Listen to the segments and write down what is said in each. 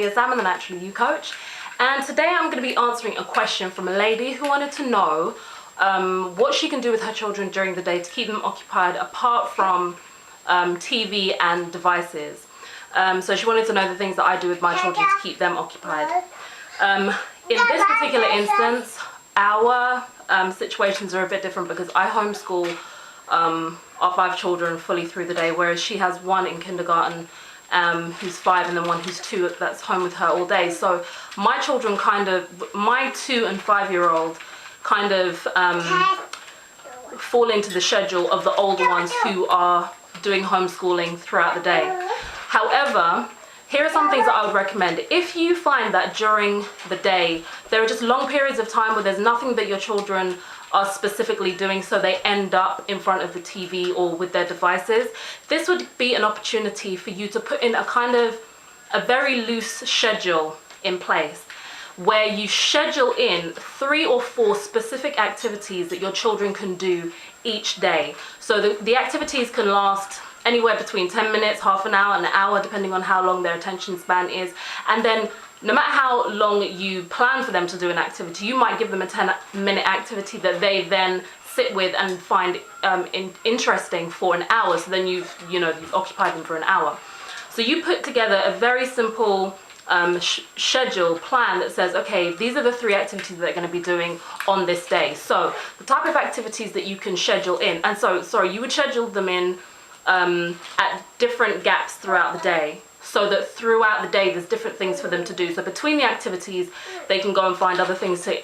Leah Salmon, and actually you coach. And today I'm going to be answering a question from a lady who wanted to know what she can do with her children during the day to keep them occupied apart from TV and devices. So she wanted to know the things that I do with my children to keep them occupied. In this particular instance, our situations are a bit different because I homeschool our 5 children fully through the day, whereas she has one in kindergarten who's 5 and then one who's 2 that's home with her all day. So my children my 2 and 5-year-old kind of fall into the schedule of the older ones who are doing homeschooling throughout the day. However, here are some things that I would recommend. If you find that during the day there are just long periods of time where there's nothing that your children are specifically doing, so they end up in front of the TV or with their devices, this would be an opportunity for you to put in a very loose schedule in place, where you schedule in 3 or 4 specific activities that your children can do each day. So the activities can last anywhere between 10 minutes, half an hour, an hour, depending on how long their attention span is. And then no matter how long you plan for them to do an activity, you might give them a 10-minute activity that they then sit with and find interesting for an hour. So then you've occupied them for an hour. So you put together a very simple schedule plan that says, okay, these are the 3 activities that they're going to be doing on this day. So the type of activities that you can schedule in, and you would schedule them in at different gaps throughout the day, so that throughout the day there's different things for them to do. So between the activities they can go and find other things to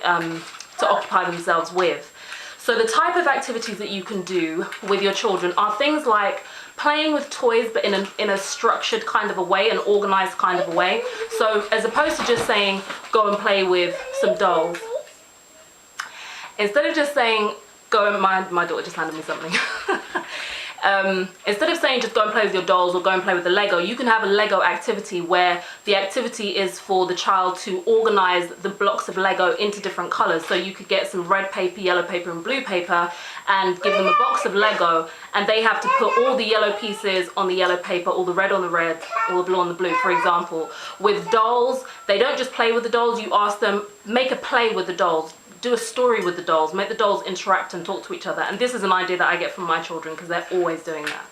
occupy themselves with. So the type of activities that you can do with your children are things like playing with toys, but in a structured kind of a way, an organized kind of a way. So as opposed to just saying go and play with some dolls, instead of just saying my daughter just handed me something. Instead of saying just go and play with your dolls or go and play with the Lego, you can have a Lego activity where the activity is for the child to organize the blocks of Lego into different colors. So you could get some red paper, yellow paper and blue paper and give them a box of Lego, and they have to put all the yellow pieces on the yellow paper, all the red on the red, all the blue on the blue, for example. With dolls, they don't just play with the dolls, you ask them, make a play with the dolls. Do a story with the dolls, make the dolls interact and talk to each other. And this is an idea that I get from my children because they're always doing that.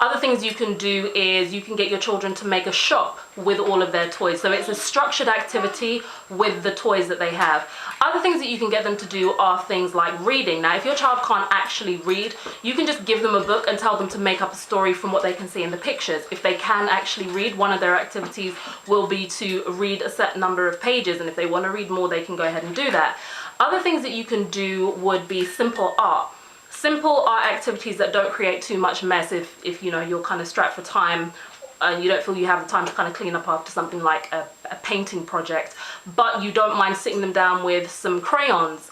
Other things you can do is you can get your children to make a shop with all of their toys. So it's a structured activity with the toys that they have. Other things that you can get them to do are things like reading. Now, if your child can't actually read, you can just give them a book and tell them to make up a story from what they can see in the pictures. If they can actually read, one of their activities will be to read a set number of pages, and if they want to read more, they can go ahead and do that. Other things that you can do would be simple art. Simple art activities that don't create too much mess if you're kind of strapped for time and you don't feel you have the time to kind of clean up after something like a painting project, but you don't mind sitting them down with some crayons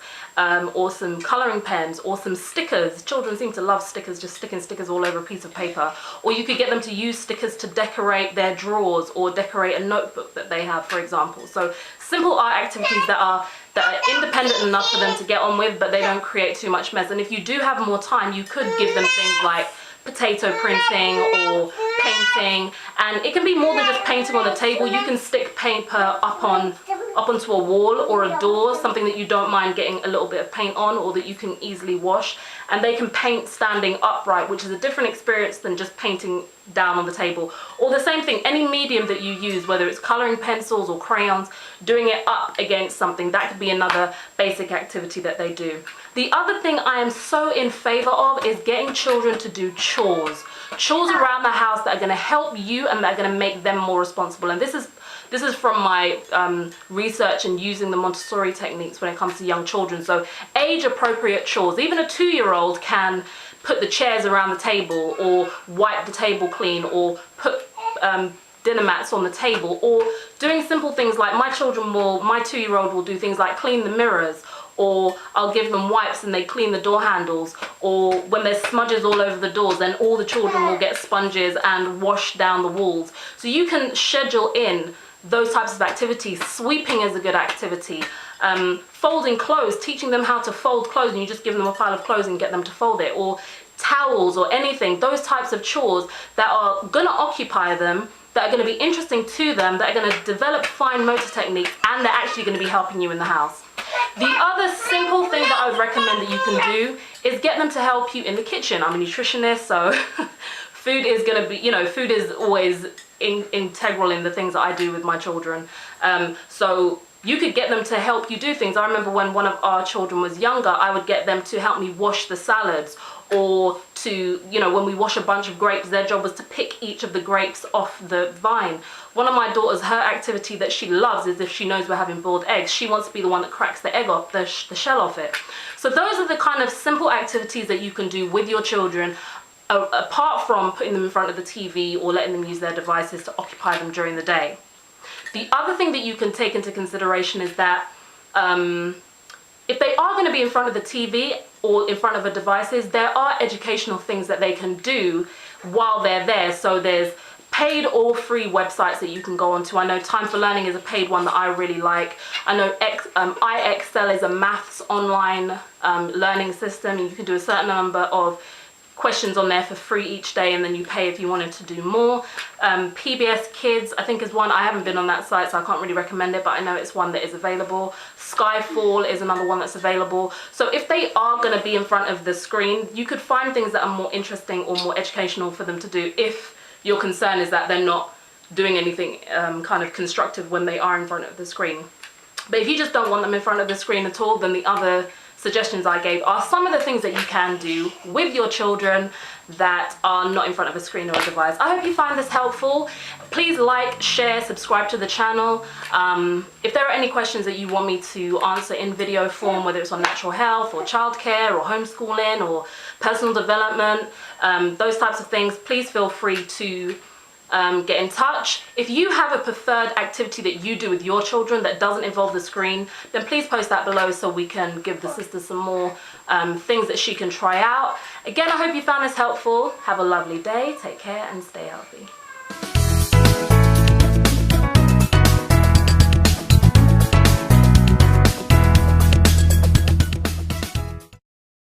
or some coloring pens or some stickers. Children seem to love stickers, just sticking stickers all over a piece of paper. Or you could get them to use stickers to decorate their drawers or decorate a notebook that they have, for example. So simple art activities that are independent enough for them to get on with, but they don't create too much mess. And if you do have more time, you could give them things like potato printing or painting, and it can be more than just painting on the table. You can stick paper up onto a wall or a door, something that you don't mind getting a little bit of paint on or that you can easily wash, and they can paint standing upright, which is a different experience than just painting down on the table. Or the same thing, any medium that you use, whether it's coloring pencils or crayons, doing it up against something, that could be another basic activity that they do. The other thing I am so in favor of is getting children to do chores around the house that are going to help you and that are going to make them more responsible. And this is from my research and using the Montessori techniques when it comes to young children. So age appropriate chores. Even a 2-year-old can put the chairs around the table or wipe the table clean or put dinner mats on the table, or doing simple things like my 2-year-old will do things like clean the mirrors, or I'll give them wipes and they clean the door handles, or when there's smudges all over the doors, then all the children will get sponges and wash down the walls. So you can schedule in those types of activities. Sweeping is a good activity. Folding clothes, teaching them how to fold clothes, and you just give them a pile of clothes and get them to fold it, or towels or anything, those types of chores that are gonna occupy them, that are going to be interesting to them, that are going to develop fine motor techniques, and they're actually going to be helping you in the house. The other simple thing that I would recommend that you can do is get them to help you in the kitchen. I'm a nutritionist, so food is going to be, you know, food is always integral in the things that I do with my children. So you could get them to help you do things. I remember when one of our children was younger, I would get them to help me wash the salads, or to, you know, when we wash a bunch of grapes, their job was to pick each of the grapes off the vine. One of my daughters, her activity that she loves is if she knows we're having boiled eggs, she wants to be the one that cracks the egg off, the shell off it. So those are the kind of simple activities that you can do with your children, apart from putting them in front of the TV or letting them use their devices to occupy them during the day. The other thing that you can take into consideration is that if they are going to be in front of the TV or in front of the devices, there are educational things that they can do while they're there. So there's paid or free websites that you can go onto. I know Time for Learning is a paid one that I really like. I know iExcel is a maths online learning system. You can do a certain number of questions on there for free each day, and then you pay if you wanted to do more. PBS Kids, I think, is one. I haven't been on that site, so I can't really recommend it, but I know it's one that is available. Skyfall is another one that's available. So if they are going to be in front of the screen, you could find things that are more interesting or more educational for them to do if your concern is that they're not doing anything kind of constructive when they are in front of the screen. But if you just don't want them in front of the screen at all, then the other suggestions I gave are some of the things that you can do with your children that are not in front of a screen or a device. I hope you find this helpful. Please like, share, subscribe to the channel. If there are any questions that you want me to answer in video form, whether it's on natural health or childcare or homeschooling or personal development, those types of things, please feel free to get in touch. If you have a preferred activity that you do with your children that doesn't involve the screen, then please post that below so we can give the sister some more things that she can try out. Again, I hope you found this helpful. Have a lovely day, take care, and stay healthy.